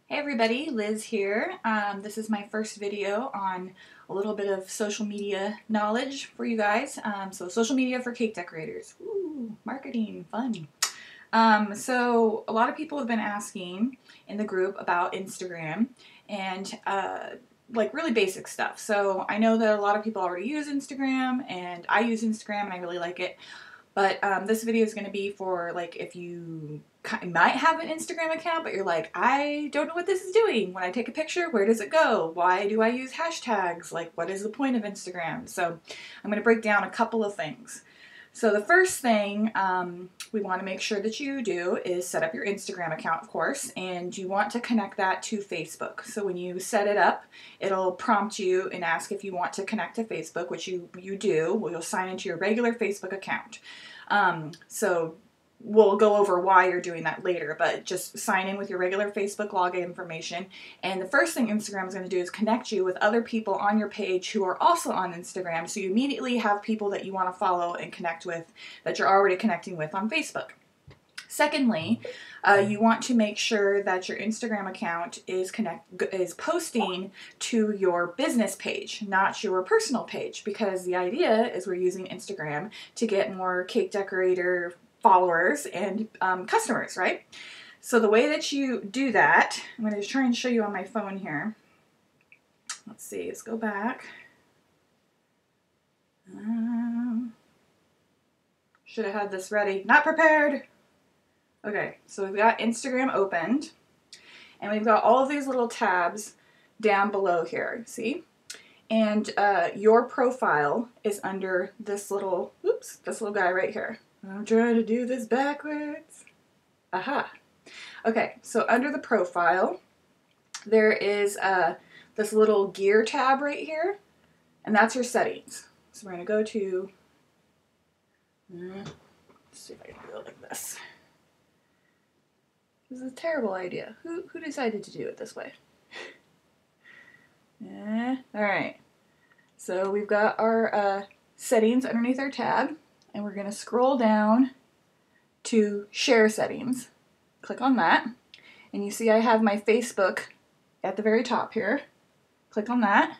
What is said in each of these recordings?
Hey everybody, Liz here. This is my first video on a little bit of social media knowledge for you guys. So social media for cake decorators. Ooh, marketing, fun. So a lot of people have been asking in the group about Instagram and like really basic stuff. So I know that a lot of people already use Instagram and I use Instagram and I really like it. But this video is going to be for like if you might have an Instagram account, but you're like, I don't know what this is doing. When I take a picture, where does it go? Why do I use hashtags? Like, what is the point of Instagram? So I'm going to break down a couple of things. So the first thing we want to make sure that you do is set up your Instagram account, of course, and you want to connect that to Facebook. So when you set it up, it'll prompt you and ask if you want to connect to Facebook, which you do. You'll sign into your regular Facebook account. So we'll go over why you're doing that later, but just sign in with your regular Facebook login information. And the first thing Instagram is going to do is connect you with other people on your page who are also on Instagram. So you immediately have people that you want to follow and connect with that you're already connecting with on Facebook. Secondly, you want to make sure that your Instagram account is posting to your business page, not your personal page, because the idea is we're using Instagram to get more cake decorator followers and customers, right? So the way that you do that, I'm going to try and show you on my phone here. Let's see, let's go back. Should have had this ready. Not prepared. Okay, so we've got Instagram opened, and we've got all of these little tabs down below here, see? And your profile is under this little, this little guy right here. I'm trying to do this backwards. Aha. Okay, so under the profile, there is this little gear tab right here, and that's your settings. So we're going to go to, let's see if I can do it like this. This is a terrible idea. Who decided to do it this way? Alright. So we've got our settings underneath our tab, and we're going to scroll down to share settings. Click on that, and you see I have my Facebook at the very top here. Click on that,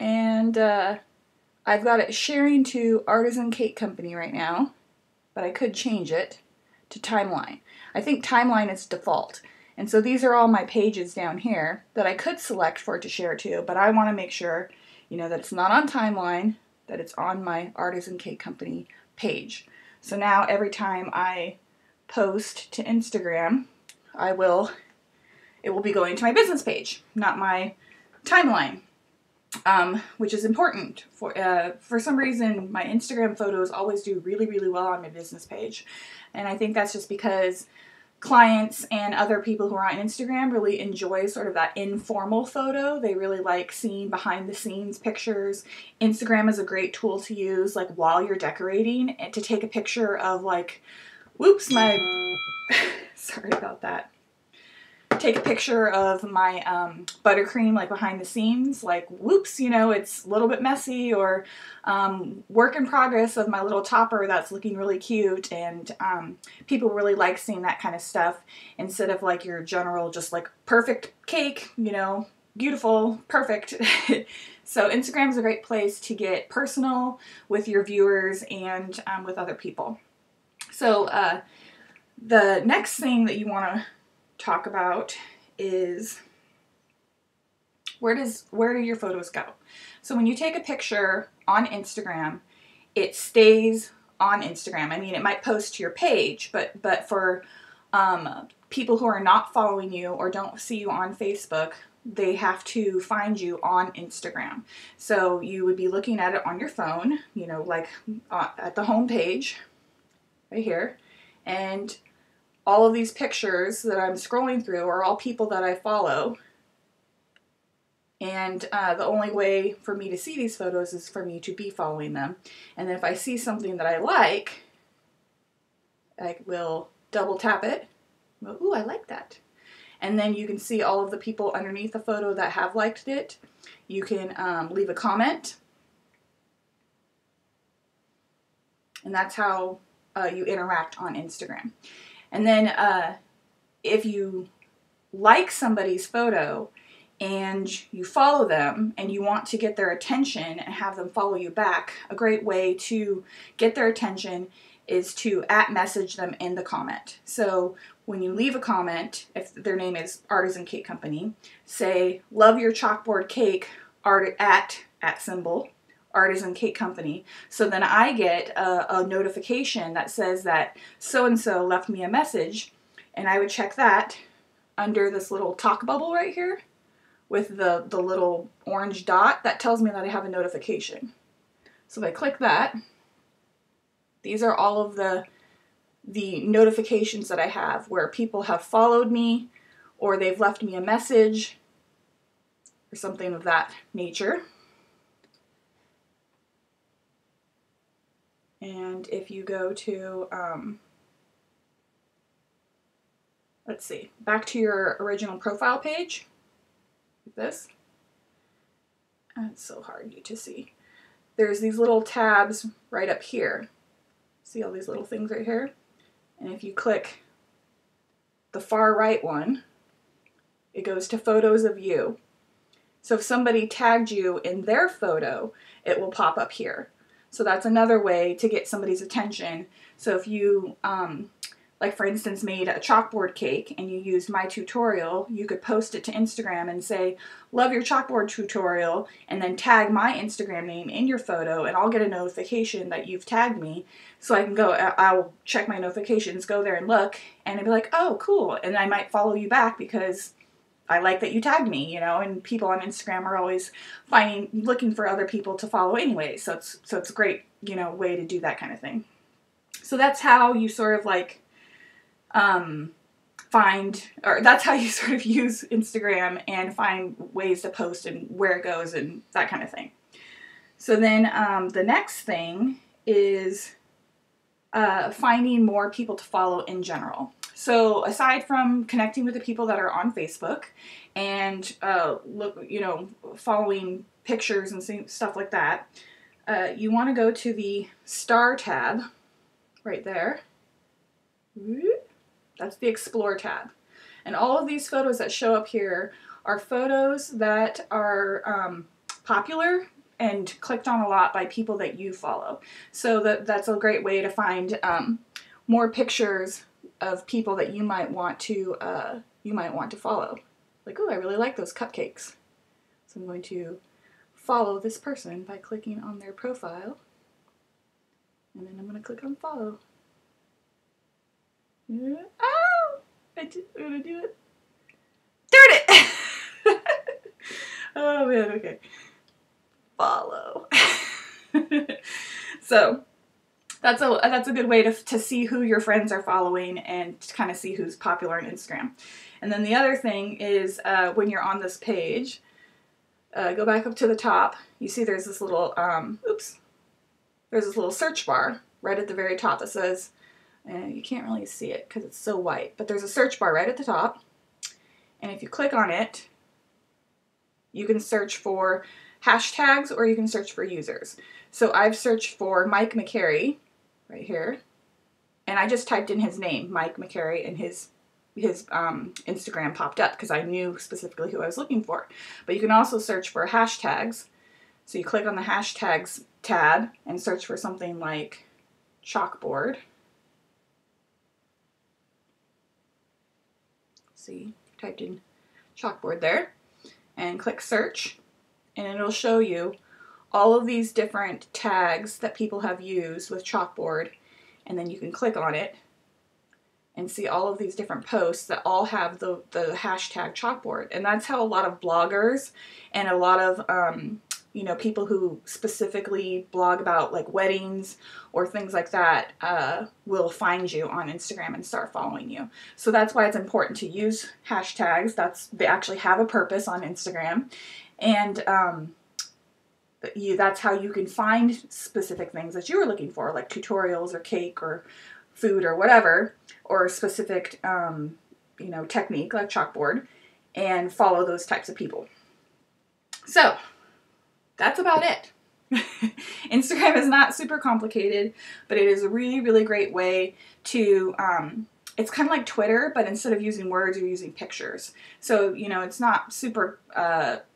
and I've got it sharing to Artisan Cake Company right now, but I could change it to Timeline. I think Timeline is default. And so these are all my pages down here that I could select for it to share to, but I want to make sure, you know, that it's not on Timeline, that it's on my Artisan Cake Company page. So now every time I post to Instagram, it will be going to my business page, not my Timeline. Which is important. For some reason, my Instagram photos always do really, really well on my business page. And I think that's just because clients and other people who are on Instagram really enjoy sort of that informal photo. They really like seeing behind the scenes pictures. Instagram is a great tool to use like while you're decorating and to take a picture of like, whoops, my, sorry about that. Take a picture of my buttercream like behind the scenes, like whoops, you know, it's a little bit messy, or work in progress of my little topper that's looking really cute, and people really like seeing that kind of stuff instead of like your general just like perfect cake, you know, beautiful, perfect. So Instagram is a great place to get personal with your viewers and with other people. So the next thing that you want to talk about is where do your photos go? So when you take a picture on Instagram, it stays on Instagram. I mean, it might post to your page, but for people who are not following you or don't see you on Facebook, they have to find you on Instagram. So you would be looking at it on your phone, you know, like at the home page right here, and all of these pictures that I'm scrolling through are all people that I follow. And the only way for me to see these photos is for me to be following them. And then if I see something that I like, I will double tap it. Well, ooh, I like that. And then you can see all of the people underneath the photo that have liked it. You can leave a comment. And that's how you interact on Instagram. And then if you like somebody's photo and you follow them and you want to get their attention and have them follow you back, a great way to get their attention is to @message them in the comment. So when you leave a comment, if their name is Artisan Cake Company, say, love your chalkboard cake, at symbol, Artisan Cake Company. So then I get a notification that says that so-and-so left me a message, and I would check that under this little talk bubble right here with the little orange dot that tells me that I have a notification. So if I click that, these are all of the notifications that I have where people have followed me or they've left me a message or something of that nature. And if you go to, let's see, back to your original profile page, like this, and it's so hard to see. There's these little tabs right up here. See all these little things right here? And if you click the far right one, it goes to photos of you. So if somebody tagged you in their photo, it will pop up here. So that's another way to get somebody's attention. So if you, like for instance, made a chalkboard cake and you used my tutorial, you could post it to Instagram and say, love your chalkboard tutorial, and then tag my Instagram name in your photo, and I'll get a notification that you've tagged me. So I can go, I'll check my notifications, go there and look, and I'd be like, oh, cool. And I might follow you back because I like that you tagged me, you know, and people on Instagram are always looking for other people to follow anyway. So it's a great, you know, way to do that kind of thing. So that's how you sort of like, that's how you sort of use Instagram and find ways to post and where it goes and that kind of thing. So then, the next thing is, finding more people to follow in general. So aside from connecting with the people that are on Facebook and following pictures and stuff like that, you want to go to the Star tab right there. That's the Explore tab. And all of these photos that show up here are photos that are popular and clicked on a lot by people that you follow. So that's a great way to find more pictures of people that you might want to follow. Like, oh, I really like those cupcakes. So I'm going to follow this person by clicking on their profile. And then I'm going to click on follow. Oh! I'm going to do it. Darn it! Oh man, okay. Follow. So that's a good way to see who your friends are following and to kind of see who's popular on Instagram. And then the other thing is when you're on this page, go back up to the top. You see there's this little there's this little search bar right at the very top that says, you can't really see it because it's so white, but there's a search bar right at the top. And if you click on it, you can search for hashtags or you can search for users. So I've searched for Mike McCary right here, and I just typed in his name, Mike McCary, and his Instagram popped up because I knew specifically who I was looking for. But you can also search for hashtags. So you click on the hashtags tab and search for something like chalkboard. See, typed in chalkboard there, and click search, and it'll show you all of these different tags that people have used with chalkboard, and then you can click on it and see all of these different posts that all have the hashtag chalkboard. And that's how a lot of bloggers and a lot of people who specifically blog about like weddings or things like that will find you on Instagram and start following you. So that's why it's important to use hashtags. They actually have a purpose on Instagram, and that's how you can find specific things that you were looking for, like tutorials or cake or food or whatever, or a specific technique like chalkboard, and follow those types of people. So that's about it. Instagram is not super complicated, but it is a really, really great way to it's kind of like Twitter, but instead of using words, you're using pictures. So, you know, it's not super,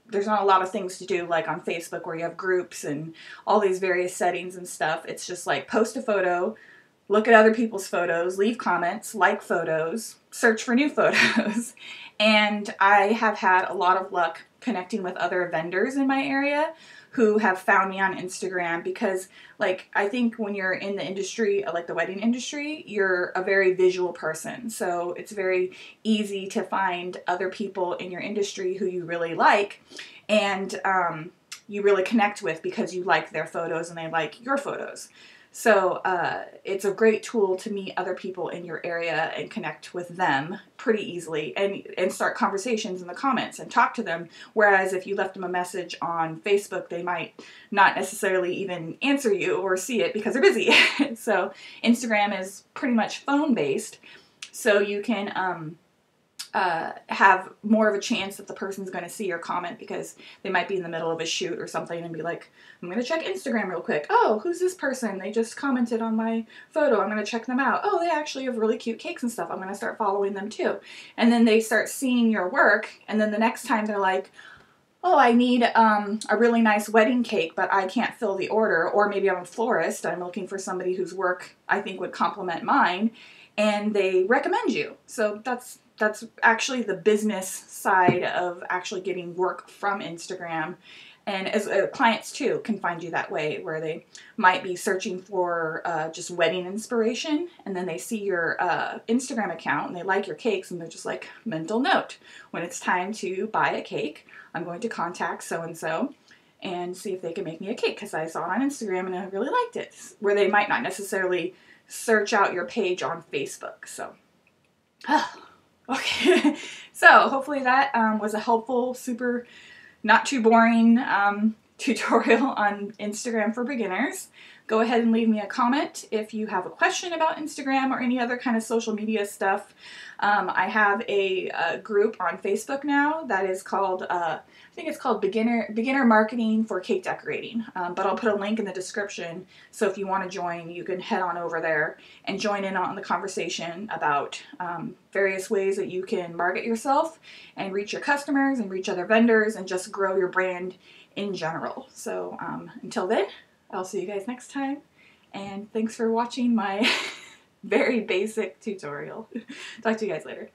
there's not a lot of things to do like on Facebook where you have groups and all these various settings and stuff. It's just like post a photo, look at other people's photos, leave comments, like photos, search for new photos. And I have had a lot of luck connecting with other vendors in my area who have found me on Instagram because, like, I think when you're in the industry, like the wedding industry, you're a very visual person. So it's very easy to find other people in your industry who you really like and you really connect with because you like their photos and they like your photos. So it's a great tool to meet other people in your area and connect with them pretty easily and start conversations in the comments and talk to them. Whereas if you left them a message on Facebook, they might not necessarily even answer you or see it because they're busy. So Instagram is pretty much phone based. So you can have more of a chance that the person's going to see your comment because they might be in the middle of a shoot or something and be like, I'm going to check Instagram real quick. Oh, who's this person? They just commented on my photo. I'm going to check them out. Oh, they actually have really cute cakes and stuff. I'm going to start following them too. And then they start seeing your work. And then the next time they're like, oh, I need a really nice wedding cake, but I can't fill the order. Or maybe I'm a florist. I'm looking for somebody whose work I think would complement mine. And they recommend you. So that's actually the business side of actually getting work from Instagram. And as clients too can find you that way, where they might be searching for just wedding inspiration, and then they see your Instagram account and they like your cakes, and they're just like, mental note, when it's time to buy a cake, I'm going to contact so-and-so and see if they can make me a cake because I saw it on Instagram and I really liked it, where they might not necessarily search out your page on Facebook. So okay, so hopefully that was a helpful, super not too boring tutorial on Instagram for beginners. Go ahead and leave me a comment if you have a question about Instagram or any other kind of social media stuff. I have a group on Facebook now that is called, I think it's called Beginner Marketing for Cake Decorating. But I'll put a link in the description, so if you want to join, you can head on over there and join in on the conversation about various ways that you can market yourself and reach your customers and reach other vendors and just grow your brand in general. So until then, I'll see you guys next time, and thanks for watching my very basic tutorial. Talk to you guys later.